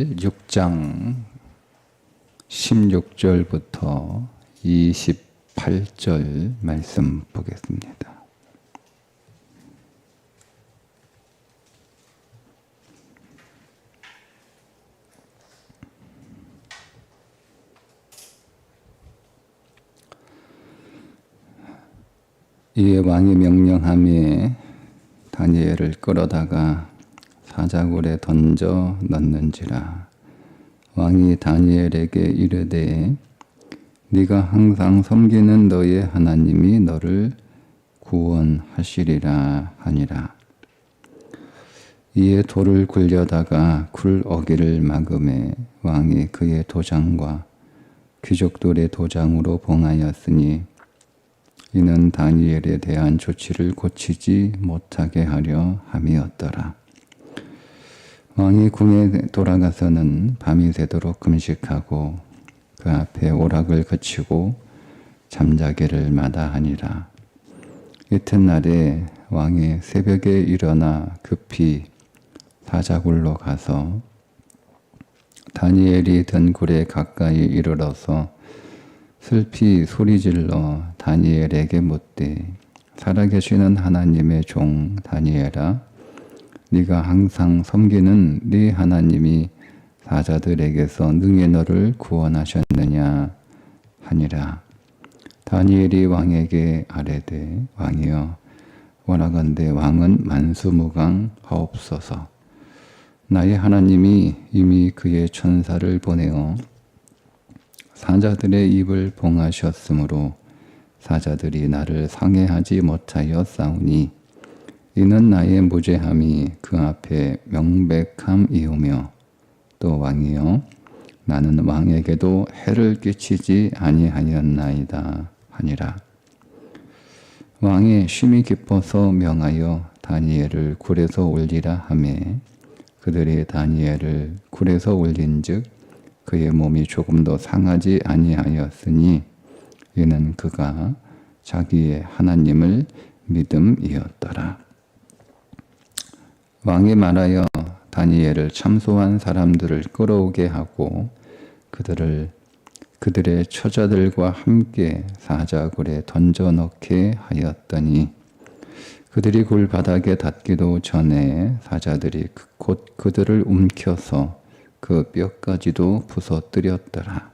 6장 16절부터 28절 말씀 보겠습니다. 이에 왕이 명령하며 다니엘을 끌어다가 사자굴에 던져 넣는지라. 왕이 다니엘에게 이르되 네가 항상 섬기는 너의 하나님이 너를 구원하시리라 하니라. 이에 돌을 굴려다가 굴 어기를 막음에 왕이 그의 도장과 귀족들의 도장으로 봉하였으니 이는 다니엘에 대한 조치를 고치지 못하게 하려 함이었더라. 왕이 궁에 돌아가서는 밤이 새도록 금식하고 그 앞에 오락을 그치고 잠자기를 마다하니라. 이튿날에 왕이 새벽에 일어나 급히 사자굴로 가서 다니엘이 든 굴에 가까이 이르러서 슬피 소리질러 다니엘에게 묻되 살아계시는 하나님의 종 다니엘아, 네가 항상 섬기는 네 하나님이 사자들에게서 능히 너를 구원하셨느냐 하니라. 다니엘이 왕에게 아뢰되 왕이여, 원하건대 왕은 만수무강하옵소서. 나의 하나님이 이미 그의 천사를 보내어 사자들의 입을 봉하셨으므로 사자들이 나를 상해하지 못하여 싸우니 이는 나의 무죄함이 그 앞에 명백함이오며 또 왕이여, 나는 왕에게도 해를 끼치지 아니하였나이다 하니라. 왕이 심히 기뻐서 명하여 다니엘을 굴에서 올리라 하매 그들이 다니엘을 굴에서 올린즉 그의 몸이 조금도 상하지 아니하였으니 이는 그가 자기의 하나님을 믿음이었더라. 왕이 말하여 다니엘을 참소한 사람들을 끌어오게 하고 그들의 처자들과 함께 사자굴에 던져 넣게 하였더니 그들이 굴 바닥에 닿기도 전에 사자들이 곧 그들을 움켜서 그 뼈까지도 부서뜨렸더라.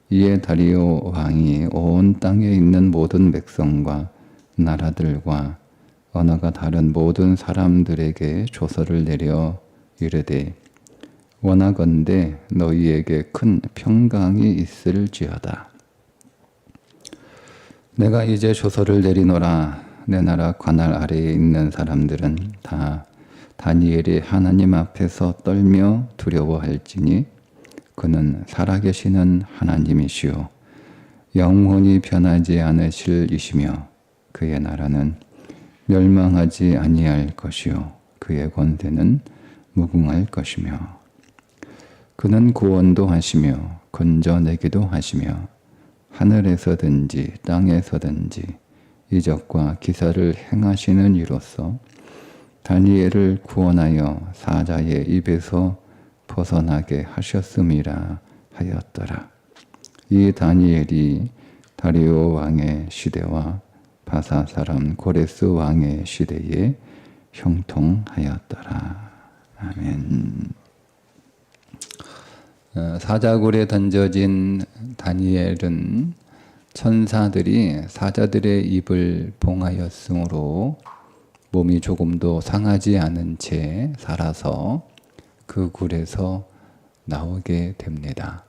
이에 다리오 왕이 온 땅에 있는 모든 백성과 나라들과 언어가 다른 모든 사람들에게 조서를 내려 이르되 원하건대 너희에게 큰 평강이 있을지어다. 내가 이제 조서를 내리노라. 내 나라 관할 아래에 있는 사람들은 다 다니엘이 하나님 앞에서 떨며 두려워할지니 그는 살아계시는 하나님이시오 영원히 변하지 않으실 이시며 그의 나라는 멸망하지 아니할 것이요 그의 권세는 무궁할 것이며 그는 구원도 하시며 건져내기도 하시며 하늘에서든지 땅에서든지 이적과 기사를 행하시는 이로써 다니엘을 구원하여 사자의 입에서 벗어나게 하셨음이라 하였더라. 이 다니엘이 다리오 왕의 시대와 바사 사람 고레스 왕의 시대에 형통하였더라. 아멘. 사자굴에 던져진 다니엘은 천사들이 사자들의 입을 봉하였으므로 몸이 조금도 상하지 않은 채 살아서 그 굴에서 나오게 됩니다.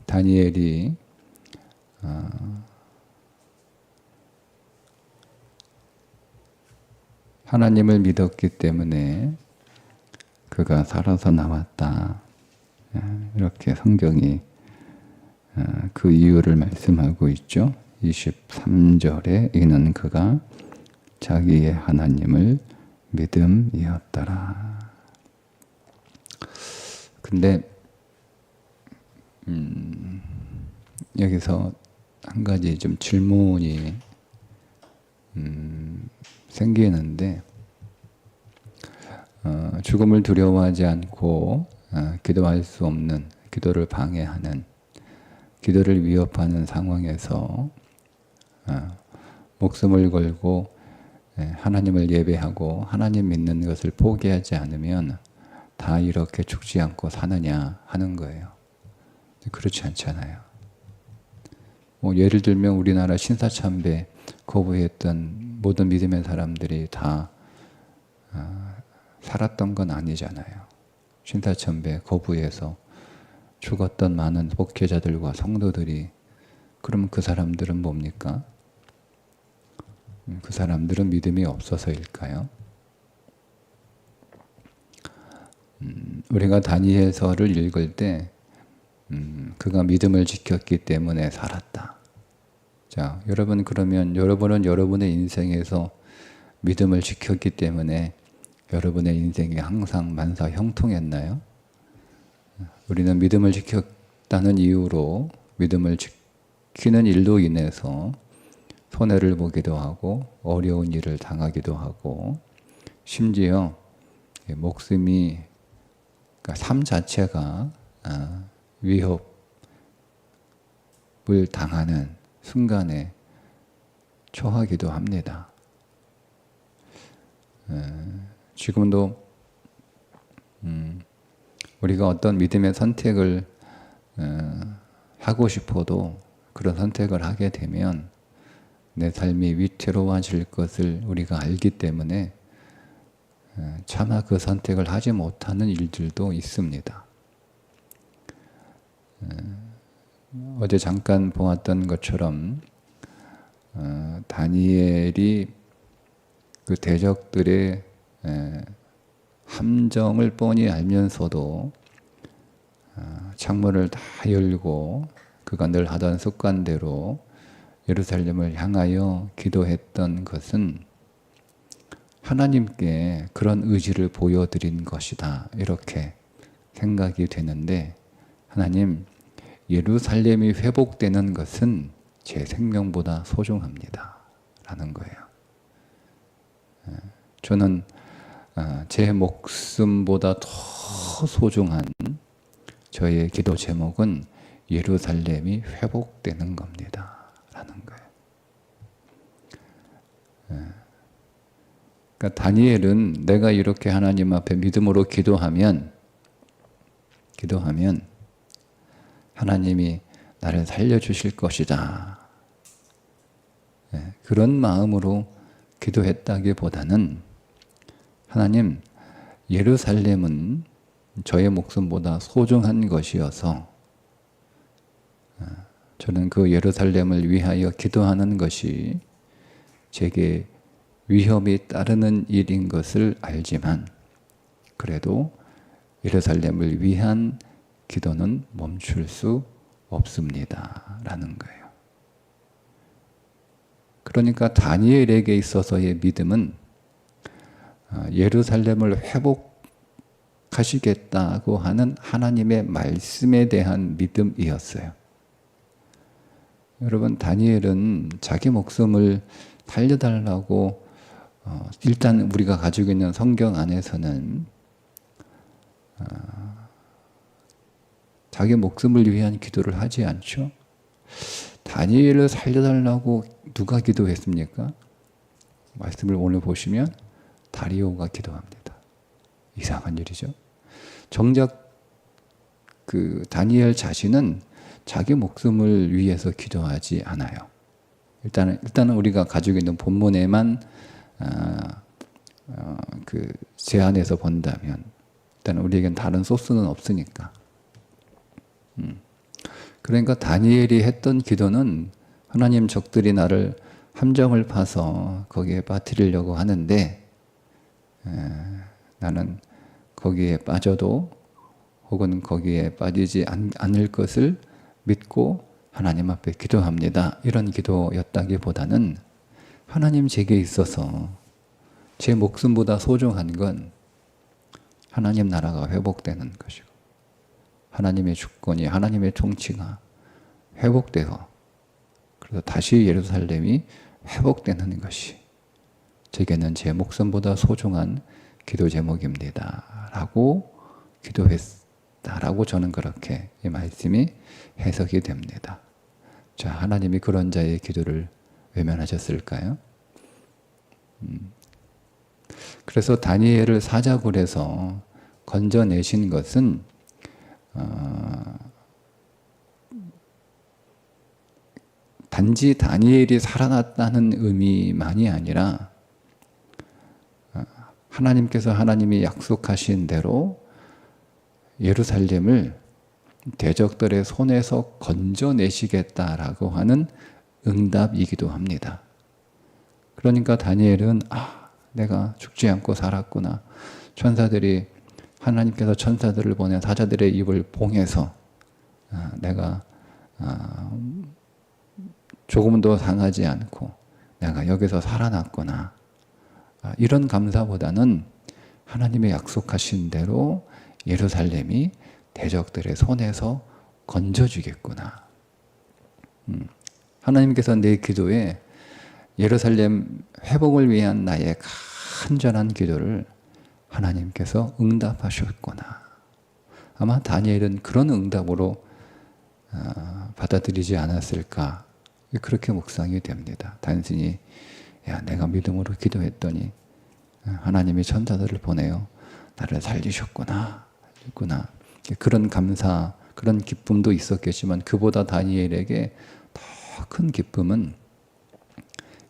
다니엘이 하나님을 믿었기 때문에 그가 살아서 나왔다. 이렇게 성경이 그 이유를 말씀하고 있죠. 23절에 이는 그가 자기의 하나님을 믿음이었더라. 근데 여기서 한 가지 좀 질문이 생기는데 죽음을 두려워하지 않고 기도할 수 없는, 기도를 방해하는, 기도를 위협하는 상황에서 목숨을 걸고 하나님을 예배하고 하나님 믿는 것을 포기하지 않으면 다 이렇게 죽지 않고 사느냐 하는 거예요. 그렇지 않잖아요. 예를 들면 우리나라 신사참배 거부했던 모든 믿음의 사람들이 다 살았던 건 아니잖아요. 신사참배 거부해서 죽었던 많은 목회자들과 성도들이, 그럼 그 사람들은 뭡니까? 그 사람들은 믿음이 없어서일까요? 우리가 다니엘서를 읽을 때 그가 믿음을 지켰기 때문에 살았다. 자, 여러분, 그러면 여러분은 여러분의 인생에서 믿음을 지켰기 때문에 여러분의 인생이 항상 만사 형통했나요? 우리는 믿음을 지켰다는 이유로 믿음을 지키는 일로 인해서 손해를 보기도 하고 어려운 일을 당하기도 하고, 심지어 목숨이, 그러니까 삶 자체가 위협을 당하는 순간에 처하기도 합니다. 지금도 우리가 어떤 믿음의 선택을 하고 싶어도 그런 선택을 하게 되면 내 삶이 위태로워질 것을 우리가 알기 때문에 차마 그 선택을 하지 못하는 일들도 있습니다. 어제 잠깐 보았던 것처럼 다니엘이 그 대적들의 함정을 뻔히 알면서도 창문을 다 열고 그가 늘 하던 습관대로 예루살렘을 향하여 기도했던 것은 하나님께 그런 의지를 보여드린 것이다, 이렇게 생각이 되는데, 하나님, 예루살렘이 회복되는 것은 제 생명보다 소중합니다 라는 거예요. 저는 제 목숨보다 더 소중한 저의 기도 제목은 예루살렘이 회복되는 겁니다 라는 거예요. 그러니까 다니엘은 내가 이렇게 하나님 앞에 믿음으로 기도하면 하나님이 나를 살려주실 것이다, 그런 마음으로 기도했다기보다는, 하나님, 예루살렘은 저의 목숨보다 소중한 것이어서 저는 그 예루살렘을 위하여 기도하는 것이 제게 위험이 따르는 일인 것을 알지만 그래도 예루살렘을 위한 기도는 멈출 수 없습니다 라는 거예요. 그러니까 다니엘에게 있어서의 믿음은 예루살렘을 회복하시겠다고 하는 하나님의 말씀에 대한 믿음이었어요. 여러분, 다니엘은 자기 목숨을 살려달라고 일단 우리가 가지고 있는 성경 안에서는 자기 목숨을 위한 기도를 하지 않죠. 다니엘을 살려달라고 누가 기도했습니까? 말씀을 오늘 보시면 다리오가 기도합니다. 이상한 일이죠. 정작 그 다니엘 자신은 자기 목숨을 위해서 기도하지 않아요. 일단은 우리가 가지고 있는 본문에만 그 제안해서 본다면, 일단 우리에겐 다른 소스는 없으니까. 그러니까 다니엘이 했던 기도는, 하나님, 적들이 나를 함정을 파서 거기에 빠뜨리려고 하는데 나는 거기에 빠져도 혹은 거기에 빠지지 않을 것을 믿고 하나님 앞에 기도합니다, 이런 기도였다기보다는, 하나님, 제게 있어서 제 목숨보다 소중한 건 하나님 나라가 회복되는 것이고 하나님의 주권이, 하나님의 통치가 회복되어 그래서 다시 예루살렘이 회복되는 것이 제게는 제 목숨보다 소중한 기도 제목입니다 라고 주시겠다라고 저는 그렇게 이 말씀이 해석이 됩니다. 자, 하나님이 그런 자의 기도를 외면하셨을까요? 그래서 다니엘을 사자굴에서 건져내신 것은 단지 다니엘이 살아났다는 의미만이 아니라 하나님이 약속하신 대로 예루살렘을 대적들의 손에서 건져내시겠다라고 하는 응답이기도 합니다. 그러니까 다니엘은 내가 죽지 않고 살았구나. 하나님께서 천사들을 보내 사자들의 입을 봉해서 내가 조금도 상하지 않고 내가 여기서 살아났구나. 이런 감사보다는 하나님의 약속하신 대로 예루살렘이 대적들의 손에서 건져주겠구나. 하나님께서 내 기도에 예루살렘 회복을 위한 나의 간절한 기도를 하나님께서 응답하셨구나. 아마 다니엘은 그런 응답으로 받아들이지 않았을까. 그렇게 묵상이 됩니다. 단순히 내가 믿음으로 기도했더니 하나님이 천사들을 보내어 나를 살리셨구나. 그런 감사, 그런 기쁨도 있었겠지만 그보다 다니엘에게 더 큰 기쁨은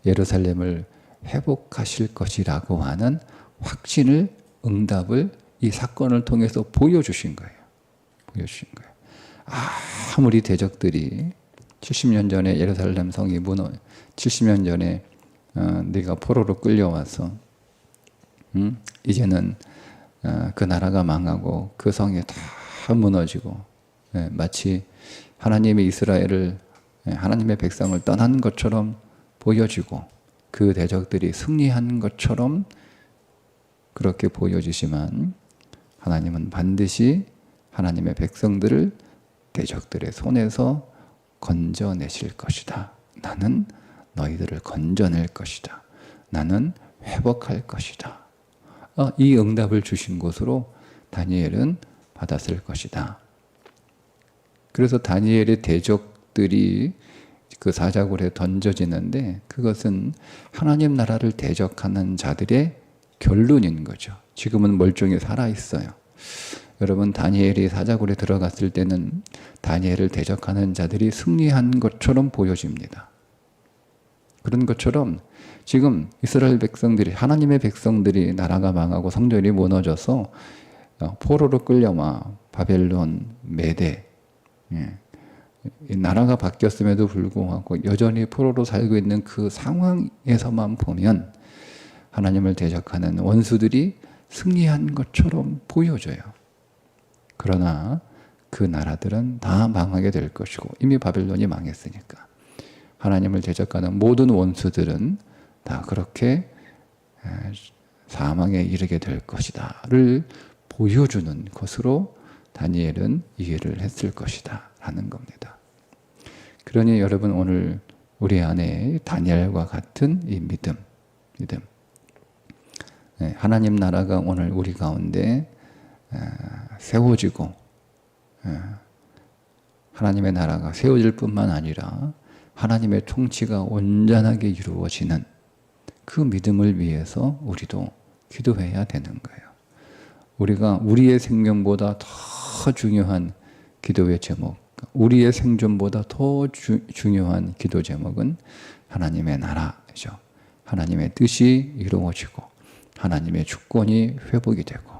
예루살렘을 회복하실 것이라고 하는 확신을, 응답을 이 사건을 통해서 보여주신 거예요. 아무리 대적들이 70년 전에 예루살렘 성이 70년 전에 네가 포로로 끌려와서 이제는 그 나라가 망하고 그 성이 다 무너지고 마치 하나님의 하나님의 백성을 떠난 것처럼 보여지고 그 대적들이 승리한 것처럼 그렇게 보여지지만 하나님은 반드시 하나님의 백성들을 대적들의 손에서 건져내실 것이다. 나는 너희들을 건져낼 것이다. 나는 회복할 것이다. 이 응답을 주신 것으로 다니엘은 받았을 것이다. 그래서 다니엘의 대적들이 그 사자굴에 던져지는데 그것은 하나님 나라를 대적하는 자들의 결론인 거죠. 지금은 멀쩡히 살아있어요. 여러분, 다니엘이 사자굴에 들어갔을 때는 다니엘을 대적하는 자들이 승리한 것처럼 보여집니다. 그런 것처럼 지금 이스라엘 백성들이, 하나님의 백성들이 나라가 망하고 성전이 무너져서 포로로 끌려와 바벨론, 메대, 이 나라가 바뀌었음에도 불구하고 여전히 포로로 살고 있는 그 상황에서만 보면 하나님을 대적하는 원수들이 승리한 것처럼 보여져요. 그러나 그 나라들은 다 망하게 될 것이고 이미 바벨론이 망했으니까 하나님을 대적하는 모든 원수들은 다 그렇게 사망에 이르게 될 것이다를 보여주는 것으로 다니엘은 이해를 했을 것이다 라는 겁니다. 그러니 여러분, 오늘 우리 안에 다니엘과 같은 이 믿음, 하나님 나라가 오늘 우리 가운데 세워지고 하나님의 나라가 세워질 뿐만 아니라 하나님의 통치가 온전하게 이루어지는 그 믿음을 위해서 우리도 기도해야 되는 거예요. 우리가 우리의 생명보다 더 중요한 기도의 제목, 우리의 생존보다 더 중요한 기도 제목은 하나님의 나라죠. 하나님의 뜻이 이루어지고 하나님의 주권이 회복이 되고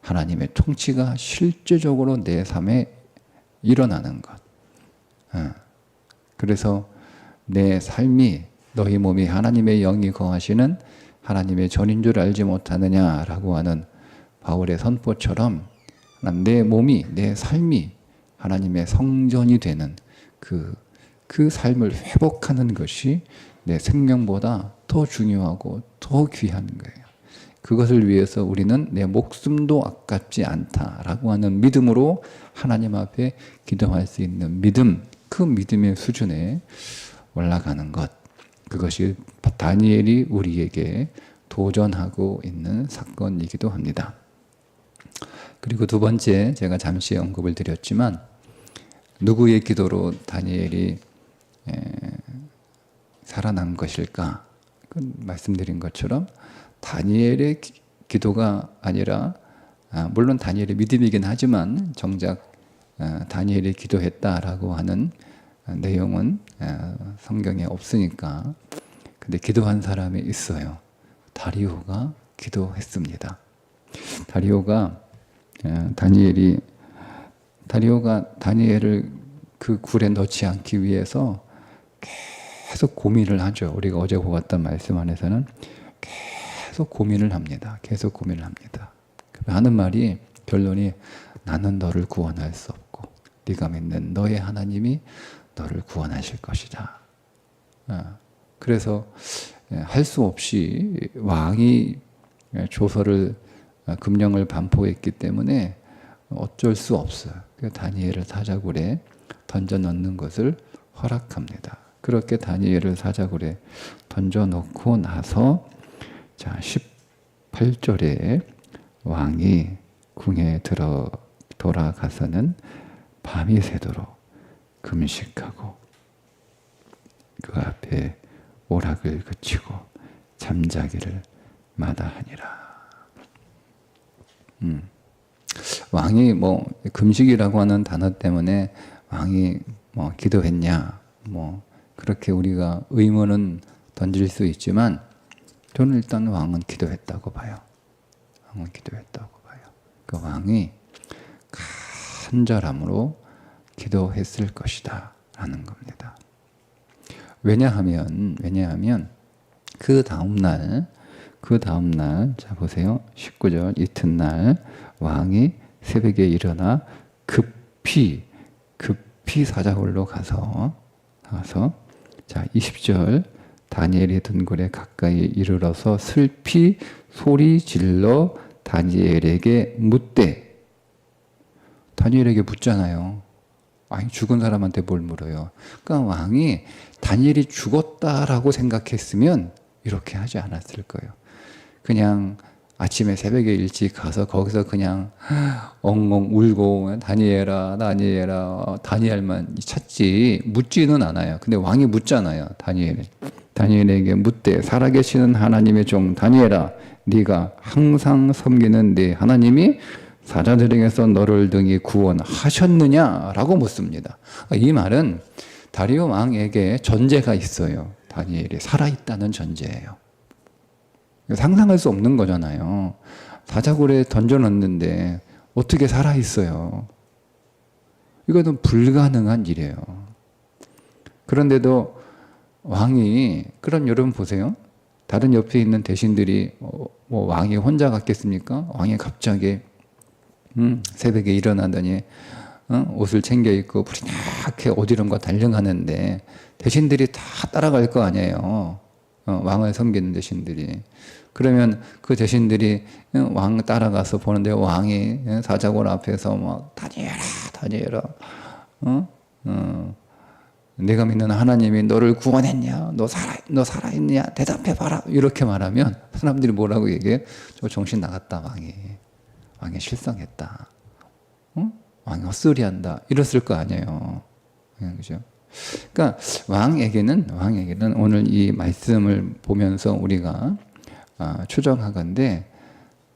하나님의 통치가 실제적으로 내 삶에 일어나는 것. 그래서 내 삶이, 너희 몸이 하나님의 영이 거하시는 하나님의 전인 줄 알지 못하느냐라고 하는 바울의 선포처럼 내 몸이, 내 삶이 하나님의 성전이 되는 그 삶을 회복하는 것이 내 생명보다 더 중요하고 더 귀한 거예요. 그것을 위해서 우리는 내 목숨도 아깝지 않다라고 하는 믿음으로 하나님 앞에 기도할 수 있는 믿음, 그 믿음의 수준에 올라가는 것, 그것이 다니엘이 우리에게 도전하고 있는 사건이기도 합니다. 그리고 두 번째 제가 잠시 언급을 드렸지만 누구의 기도로 다니엘이 살아난 것일까? 말씀드린 것처럼 다니엘의 기도가 아니라 물론 다니엘의 믿음이긴 하지만 정작 다니엘이 기도했다라고 하는 내용은 성경에 없으니까. 근데 기도한 사람이 있어요. 다리오가 기도했습니다. 다리오가 다니엘을 그 굴에 넣지 않기 위해서 계속 고민을 하죠. 우리가 어제 보았던 말씀 안에서는 계속 고민을 합니다. 계속 고민을 합니다. 하는 말이 결론이 나는 너를 구원할 수 없고 네가 믿는 너의 하나님이 너를 구원하실 것이다. 그래서 할 수 없이 왕이 조서를 금령을 반포했기 때문에 어쩔 수 없어요. 다니엘을 사자굴에 던져 넣는 것을 허락합니다. 그렇게 다니엘을 사자굴에 던져 넣고 나서 자 18절에 왕이 궁에 돌아가서는 밤이 새도록 금식하고 그 앞에 오락을 그치고 잠자기를 마다하니라. 왕이 금식이라고 하는 단어 때문에 왕이 기도했냐 그렇게 우리가 의문은 던질 수 있지만 저는 일단 왕은 기도했다고 봐요. 왕은 기도했다고 봐요. 그 왕이 간절함으로 기도했을 것이다 라는 겁니다. 왜냐하면 그 다음날 자 보세요. 19절 이튿날 왕이 새벽에 일어나 급히 사자굴로 가서 자 20절 다니엘이 든 굴에 가까이 이르러서 슬피 소리 질러 다니엘에게 묻되 다니엘에게 묻잖아요. 왕이 죽은 사람한테 뭘 물어요. 그러니까 왕이 다니엘이 죽었다라고 생각했으면 이렇게 하지 않았을 거예요. 그냥 아침에 새벽에 일찍 가서 거기서 그냥 엉엉 울고 다니엘만 찾지 묻지는 않아요. 근데 왕이 묻잖아요. 다니엘에게 묻되 살아계시는 하나님의 종 다니엘아 네가 항상 섬기는 네 하나님이 사자들에게서 너를 등이 구원하셨느냐라고 묻습니다. 이 말은 다리오 왕에게 전제가 있어요. 다니엘이 살아있다는 전제예요. 상상할 수 없는 거잖아요. 사자굴에 던져놓는데 어떻게 살아있어요? 이거는 불가능한 일이에요. 그런데도 왕이 그럼 여러분 보세요. 다른 옆에 있는 대신들이 왕이 혼자 갔겠습니까? 왕이 갑자기 새벽에 일어나더니 옷을 챙겨 입고 부리나게 어디론가 달려가는데 대신들이 다 따라갈 거 아니에요. 왕을 섬기는 대신들이. 그러면 그 대신들이 왕 따라가서 보는데 왕이 사자굴 앞에서 막 다니엘아 내가 믿는 하나님이 너를 구원했냐? 너 살아있냐? 대답해봐라. 이렇게 말하면 사람들이 뭐라고 얘기해? 저 정신 나갔다 왕이 실성했다. 왕이 헛소리한다. 이랬을 거 아니에요. 그죠? 그러니까 왕에게는 오늘 이 말씀을 보면서 우리가 추정하건대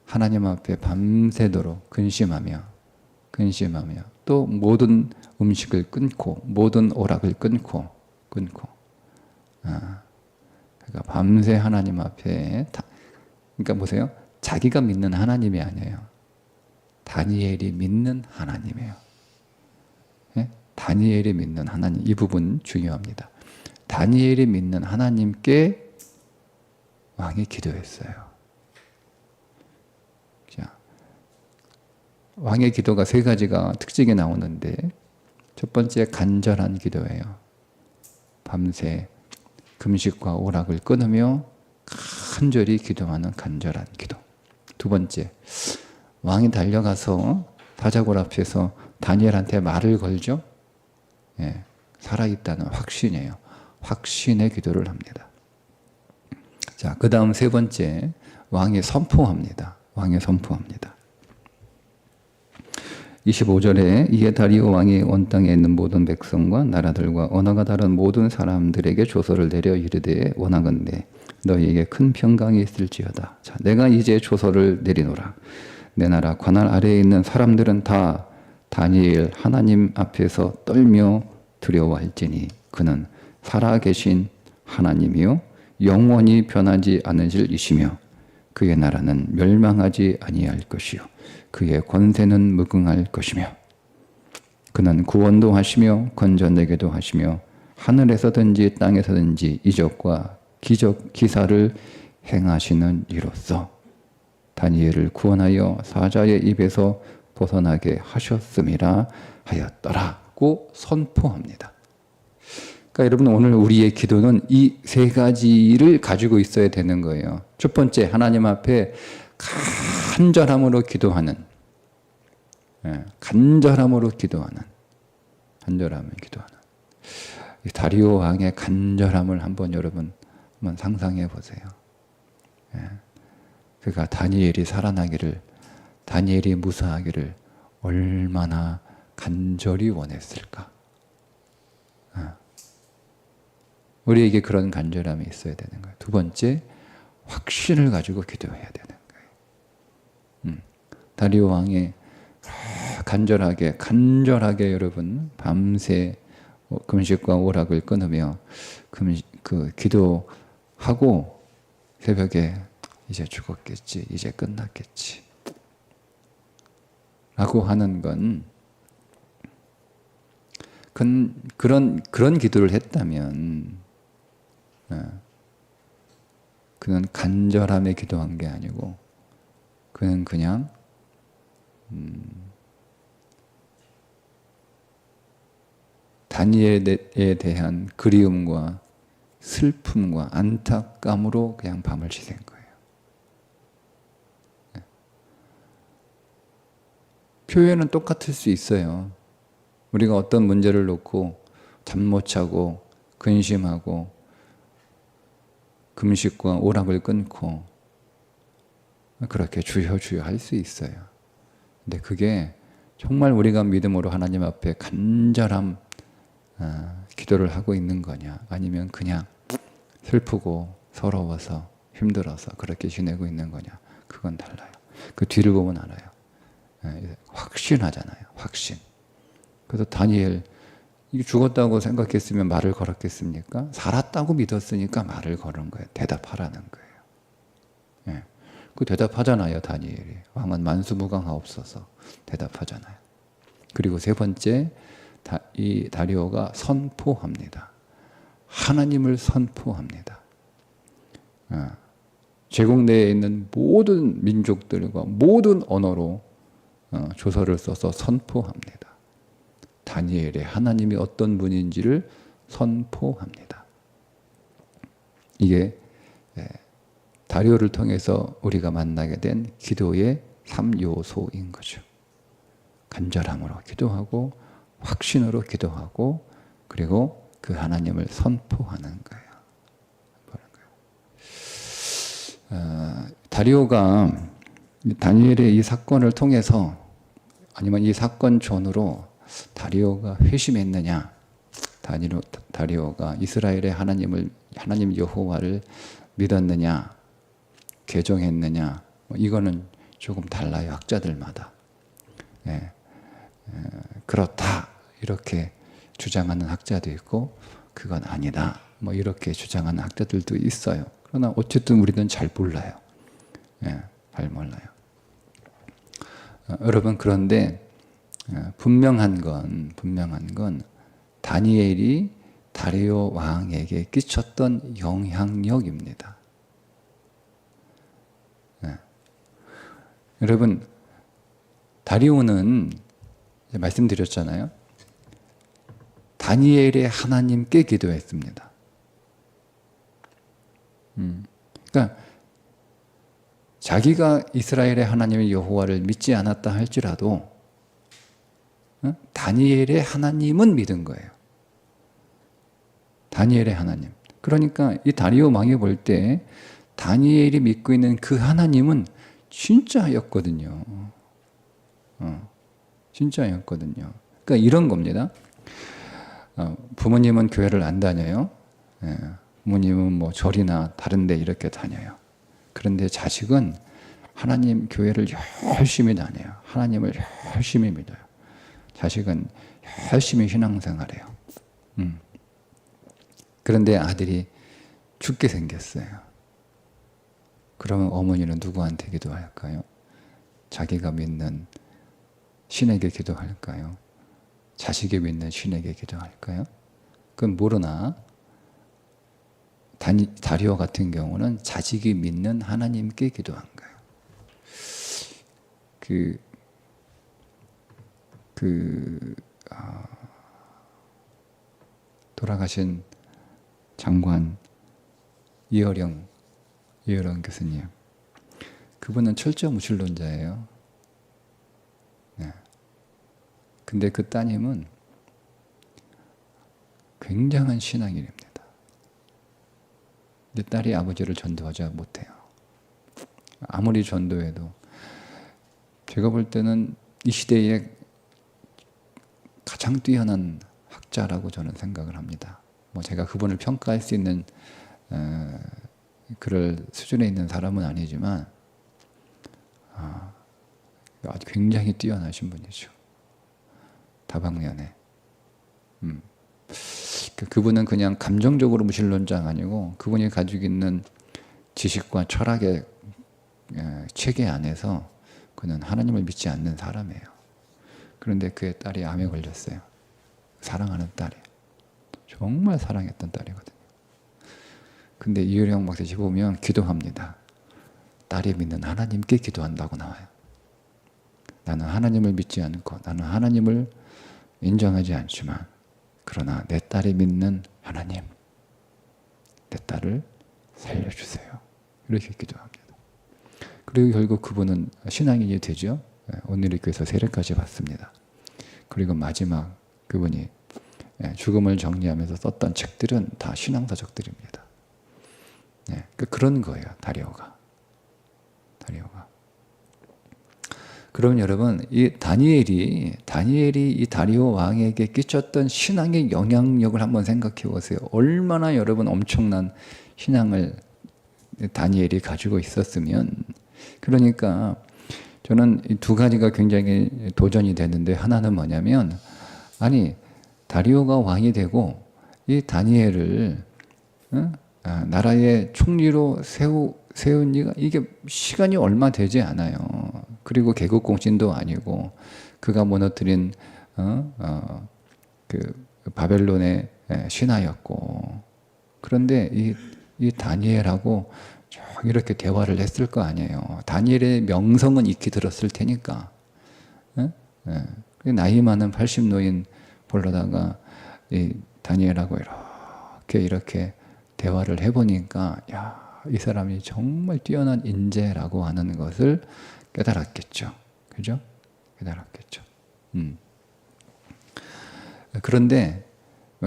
하나님 앞에 밤새도록 근심하며 또 모든 음식을 끊고 모든 오락을 끊고 그러니까 밤새 하나님 앞에 그러니까 보세요. 자기가 믿는 하나님이 아니에요. 다니엘이 믿는 하나님이에요. 네? 다니엘이 믿는 하나님, 이 부분 중요합니다. 다니엘이 믿는 하나님께 왕이 기도했어요. 자, 왕의 기도가 세 가지가 특징이 나오는데 첫 번째 간절한 기도예요. 밤새 금식과 오락을 끊으며 간절히 기도하는 간절한 기도. 두 번째, 왕이 달려가서 사자굴 앞에서 다니엘한테 말을 걸죠. 예, 살아있다는 확신이에요. 확신의 기도를 합니다. 자, 그 다음 세 번째, 왕이 선포합니다. 25절에 이에 다리오 왕이 온 땅에 있는 모든 백성과 나라들과 언어가 다른 모든 사람들에게 조서를 내려 이르되 원하건대 너희에게 큰 평강이 있을지어다. 자, 내가 이제 조서를 내리노라. 내 나라 관할 아래에 있는 사람들은 다 다니엘 하나님 앞에서 떨며 두려워할지니 그는 살아계신 하나님이요 영원히 변하지 않으실 이시며 그의 나라는 멸망하지 아니할 것이요 그의 권세는 무궁할 것이며 그는 구원도 하시며 건져내게도 하시며 하늘에서든지 땅에서든지 이적과 기적 기사를 행하시는 이로써 다니엘을 구원하여 사자의 입에서 벗어나게 하셨음이라 하였더라고 선포합니다. 그러니까 여러분 오늘 우리의 기도는 이 세 가지를 가지고 있어야 되는 거예요. 첫 번째, 하나님 앞에 간절함으로 기도하는, 간절함으로 기도하는, 이 다리오 왕의 간절함을 한번 여러분 한번 상상해 보세요. 그가 다니엘이 살아나기를, 다니엘이 무사하기를 얼마나 간절히 원했을까? 우리에게 그런 간절함이 있어야 되는 거예요. 두 번째, 확신을 가지고 기도해야 되는 거예요. 다리오 왕이 간절하게 여러분 밤새 금식과 오락을 끊으며 기도하고 새벽에 이제 죽었겠지, 이제 끝났겠지 라고 하는 건 그런 기도를 했다면 그는 간절함에 기도한 게 아니고 그는 그냥 다니엘에 대한 그리움과 슬픔과 안타까움으로 그냥 밤을 지샌 거예요. 표현은 똑같을 수 있어요. 우리가 어떤 문제를 놓고 잠 못 자고 근심하고 금식과 오락을 끊고 그렇게 주여 주여 할 수 있어요. 근데 그게 정말 우리가 믿음으로 하나님 앞에 간절한 기도를 하고 있는 거냐, 아니면 그냥 슬프고 서러워서 힘들어서 그렇게 지내고 있는 거냐, 그건 달라요. 그 뒤를 보면 알아요. 확신하잖아요. 확신. 그래서 다니엘 이게 죽었다고 생각했으면 말을 걸었겠습니까? 살았다고 믿었으니까 말을 걸은 거예요. 대답하라는 거예요. 그 대답하잖아요. 다니엘이. 왕은 만수무강하옵소서 대답하잖아요. 그리고 세 번째, 이 다리오가 선포합니다. 하나님을 선포합니다. 제국내에 있는 모든 민족들과 모든 언어로 조서를 써서 선포합니다. 다니엘의 하나님이 어떤 분인지를 선포합니다. 이게 다리오를 통해서 우리가 만나게 된 기도의 3요소인 거죠. 간절함으로 기도하고 확신으로 기도하고 그리고 그 하나님을 선포하는 거예요. 다리오가 다니엘의 이 사건을 통해서 아니면 이 사건 전후로 다리오가 회심했느냐, 다리오가 이스라엘의 하나님 여호와를 믿었느냐, 개종했느냐, 이거는 조금 달라요. 학자들마다. 그렇다 이렇게 주장하는 학자도 있고 그건 아니다 이렇게 주장하는 학자들도 있어요. 그러나 어쨌든 우리는 잘 몰라요. 잘 몰라요. 여러분, 그런데 분명한 건 다니엘이 다리오 왕에게 끼쳤던 영향력입니다. 여러분, 다리오는 말씀드렸잖아요. 다니엘의 하나님께 기도했습니다. 그러니까 자기가 이스라엘의 하나님의 여호와를 믿지 않았다 할지라도 다니엘의 하나님은 믿은 거예요. 다니엘의 하나님. 그러니까 이 다리오 왕이 볼 때 다니엘이 믿고 있는 그 하나님은 진짜였거든요. 진짜였거든요. 그러니까 이런 겁니다. 부모님은 교회를 안 다녀요. 예, 부모님은 뭐 절이나 다른 데 이렇게 다녀요. 그런데 자식은 하나님 교회를 열심히 다녀요. 하나님을 열심히 믿어요. 자식은 열심히 신앙생활해요. 그런데 아들이 죽게 생겼어요. 그러면 어머니는 누구한테 기도할까요? 자기가 믿는 신에게 기도할까요? 자식이 믿는 신에게 기도할까요? 그건 모르나 다리오 같은 경우는 자식이 믿는 하나님께 기도한 거예요. 돌아가신 장관 이어령 교수님, 그분은 철저 무신론자예요. 네. 근데 그 따님은 굉장한 신앙인입니다. 근데 딸이 아버지를 전도하지 못해요. 아무리 전도해도 제가 볼 때는 이 시대에 가장 뛰어난 학자라고 저는 생각을 합니다. 뭐 제가 그분을 평가할 수 있는 그럴 수준에 있는 사람은 아니지만 아주 굉장히 뛰어나신 분이죠. 다방면에. 그분은 그냥 감정적으로 무신론자가 아니고 그분이 가지고 있는 지식과 철학의 체계 안에서 그는 하나님을 믿지 않는 사람이에요. 그런데 그의 딸이 암에 걸렸어요. 사랑하는 딸이. 정말 사랑했던 딸이거든요. 근데 이효령 목사님 보면 기도합니다. 딸이 믿는 하나님께 기도한다고 나와요. 나는 하나님을 믿지 않고 나는 하나님을 인정하지 않지만 그러나 내 딸이 믿는 하나님, 내 딸을 살려주세요. 이렇게 기도합니다. 그리고 결국 그분은 신앙인이 되죠. 오늘의 교회에서 세례까지 받습니다. 그리고 마지막 그분이 죽음을 정리하면서 썼던 책들은 다 신앙서적들입니다. 그런 거예요. 다리오가. 그러면 여러분, 이 다니엘이 이 다리오 왕에게 끼쳤던 신앙의 영향력을 한번 생각해 보세요. 얼마나 여러분 엄청난 신앙을 다니엘이 가지고 있었으면. 그러니까 저는 이 두 가지가 굉장히 도전이 되는데, 하나는 뭐냐면, 아니 다리오가 왕이 되고 이 다니엘을 나라의 총리로 세운 이가 이게 시간이 얼마 되지 않아요. 그리고 개국공신도 아니고 그가 무너뜨린 그 바벨론의 신하였고, 그런데 이 다니엘하고 이렇게 대화를 했을 거 아니에요. 다니엘의 명성은 익히 들었을 테니까. 나이 많은 80노인 보려다가 이 다니엘하고 이렇게 대화를 해보니까, 야, 이 사람이 정말 뛰어난 인재라고 하는 것을 깨달았겠죠. 그죠? 깨달았겠죠. 그런데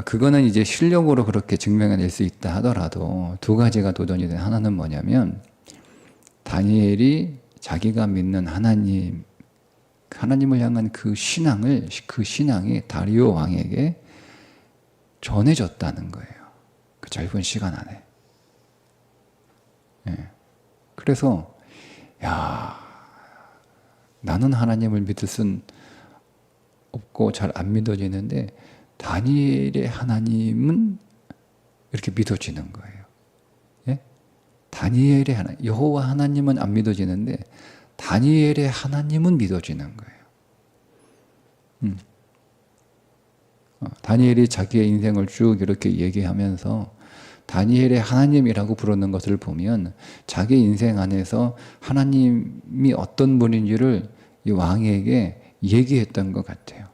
그거는 이제 실력으로 그렇게 증명해낼 수 있다 하더라도 두 가지가 도전이 된, 하나는 뭐냐면 다니엘이 자기가 믿는 하나님을 향한 그 신앙이 다리오 왕에게 전해졌다는 거예요. 그 짧은 시간 안에. 그래서 나는 하나님을 믿을 순 없고 잘 안 믿어지는데 다니엘의 하나님은 이렇게 믿어지는 거예요. 다니엘의 하나님, 여호와 하나님은 안 믿어지는데 다니엘의 하나님은 믿어지는 거예요. 다니엘이 자기의 인생을 쭉 이렇게 얘기하면서 다니엘의 하나님이라고 부르는 것을 보면 자기 인생 안에서 하나님이 어떤 분인지를 이 왕에게 얘기했던 것 같아요.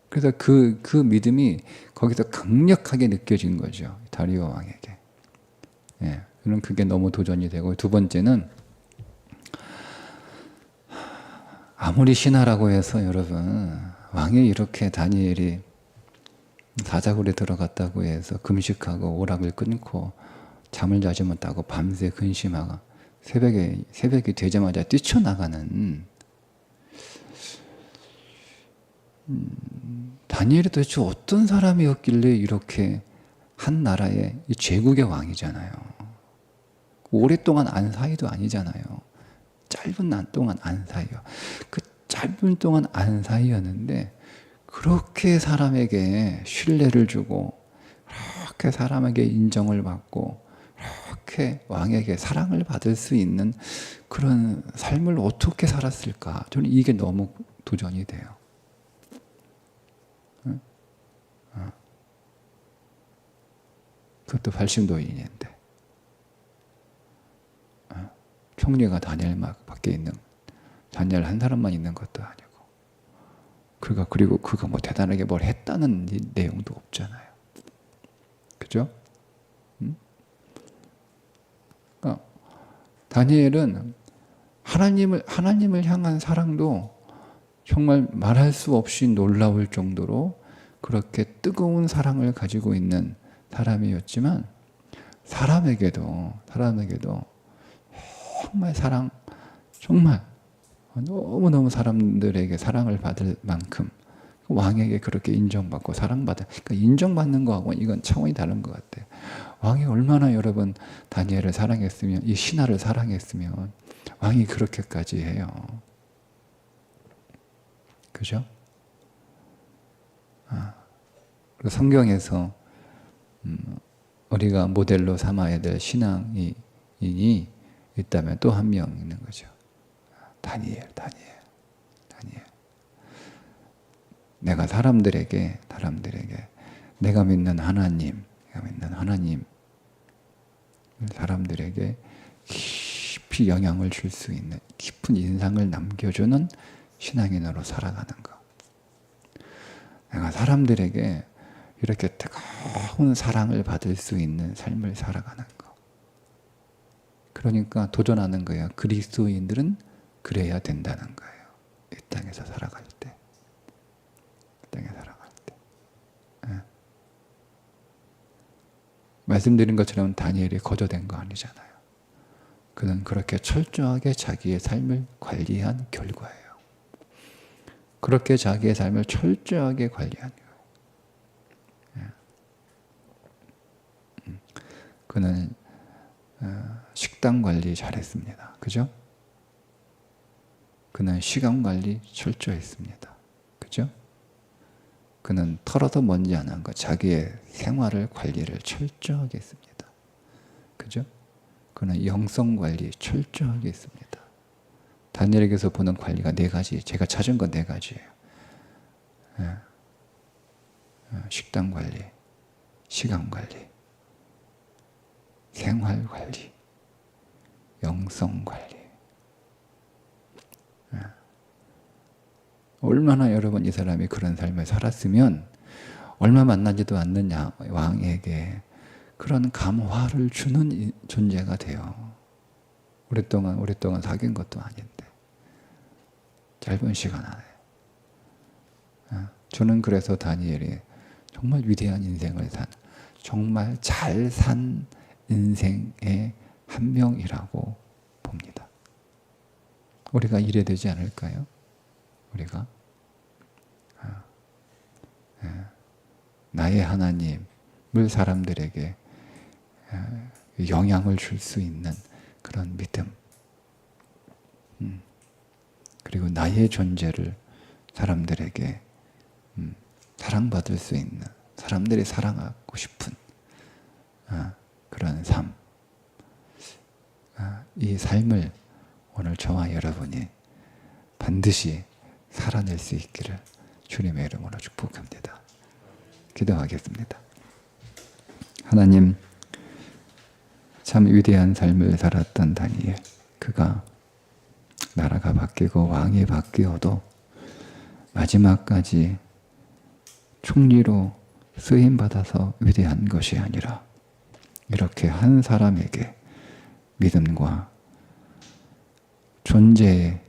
그래서 그 믿음이 거기서 강력하게 느껴진 거죠. 다리오 왕에게. 저는 그게 너무 도전이 되고, 두 번째는 아무리 신하라고 해서 여러분, 왕이 이렇게 다니엘이 사자굴에 들어갔다고 해서 금식하고 오락을 끊고 잠을 자지 못하고 밤새 근심하고 새벽이 되자마자 뛰쳐나가는, 다니엘이 도대체 어떤 사람이었길래 이렇게 한 나라의 이 제국의 왕이잖아요. 오랫동안 안 사이도 아니잖아요. 짧은 난 동안 안 사이요. 그 짧은 동안 안 사이였는데 그렇게 사람에게 신뢰를 주고 그렇게 사람에게 인정을 받고 그렇게 왕에게 사랑을 받을 수 있는 그런 삶을 어떻게 살았을까? 저는 이게 너무 도전이 돼요. 그것도 80노인인데 총리가 다니엘 밖에 있는, 다니엘 한 사람만 있는 것도 아니고 그리고 그가 뭐 대단하게 뭘 했다는 내용도 없잖아요. 그죠? 그러니까 다니엘은 하나님을 향한 사랑도 정말 말할 수 없이 놀라울 정도로 그렇게 뜨거운 사랑을 가지고 있는 사람이었지만 사람에게도 정말 너무너무 사람들에게 사랑을 받을 만큼 왕에게 그렇게 인정받고 사랑받을, 그러니까 인정받는 거하고 이건 차원이 다른 것 같아요. 왕이 얼마나 여러분 다니엘을 사랑했으면, 이 신하를 사랑했으면 왕이 그렇게까지 해요. 그죠? 그리고 성경에서 우리가 모델로 삼아야 될 신앙인이 있다면 또 한 명 있는 거죠. 다니엘. 내가 사람들에게 내가 믿는 하나님, 사람들에게 깊이 영향을 줄 수 있는 깊은 인상을 남겨주는 신앙인으로 살아가는 것. 내가 사람들에게 이렇게 뜨거운 사랑을 받을 수 있는 삶을 살아가는 것. 그러니까 도전하는 거예요. 그리스도인들은 그래야 된다는 거예요. 이 땅에서 살아갈 때. 네. 말씀드린 것처럼 다니엘이 거저된 거 아니잖아요. 그는 그렇게 철저하게 자기의 삶을 관리한 결과예요. 그렇게 자기의 삶을 철저하게 관리한 거예요. 그는 식단 관리 잘했습니다. 그죠? 그는 시간 관리 철저했습니다. 그죠? 그는 털어도 먼지 안 한 것, 자기의 생활을 관리를 철저하게 했습니다. 그죠? 그는 영성 관리 철저하게 했습니다. 다니엘에게서 보는 관리가 4가지, 제가 찾은 건 4가지예요. 식단 관리, 시간 관리, 생활 관리, 영성 관리. 얼마나 여러분 이 사람이 그런 삶을 살았으면 얼마 만나지도 않는 왕에게 그런 감화를 주는 존재가 돼요. 오랫동안 사귄 것도 아닌데 짧은 시간 안에. 저는 그래서 다니엘이 정말 위대한 인생을 정말 잘 산 인생의 한 명이라고 봅니다. 우리가 이래야 되지 않을까요? 우리가 나의 하나님을 사람들에게 영향을 줄 수 있는 그런 믿음, 그리고 나의 존재를 사람들에게 사랑받을 수 있는, 사람들이 사랑하고 싶은 그런 삶, 이 삶을 오늘 저와 여러분이 반드시 살아낼 수 있기를 주님의 이름으로 축복합니다. 기도하겠습니다. 하나님, 참 위대한 삶을 살았던 다니엘, 그가 나라가 바뀌고 왕이 바뀌어도 마지막까지 총리로 쓰임받아서 위대한 것이 아니라 이렇게 한 사람에게 믿음과 존재의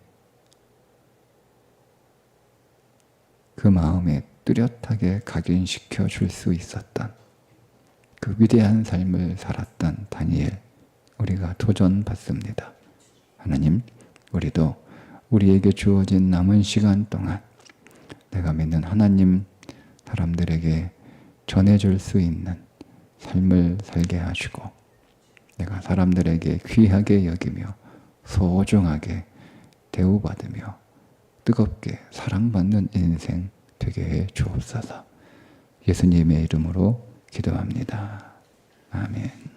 그 마음에 뚜렷하게 각인시켜 줄 수 있었던 그 위대한 삶을 살았던 다니엘, 우리가 도전받습니다. 하나님, 우리도 우리에게 주어진 남은 시간 동안 내가 믿는 하나님 사람들에게 전해줄 수 있는 삶을 살게 하시고 내가 사람들에게 귀하게 여기며 소중하게 대우받으며 뜨겁게 사랑받는 인생 되게 해 주옵소서. 예수님의 이름으로 기도합니다. 아멘.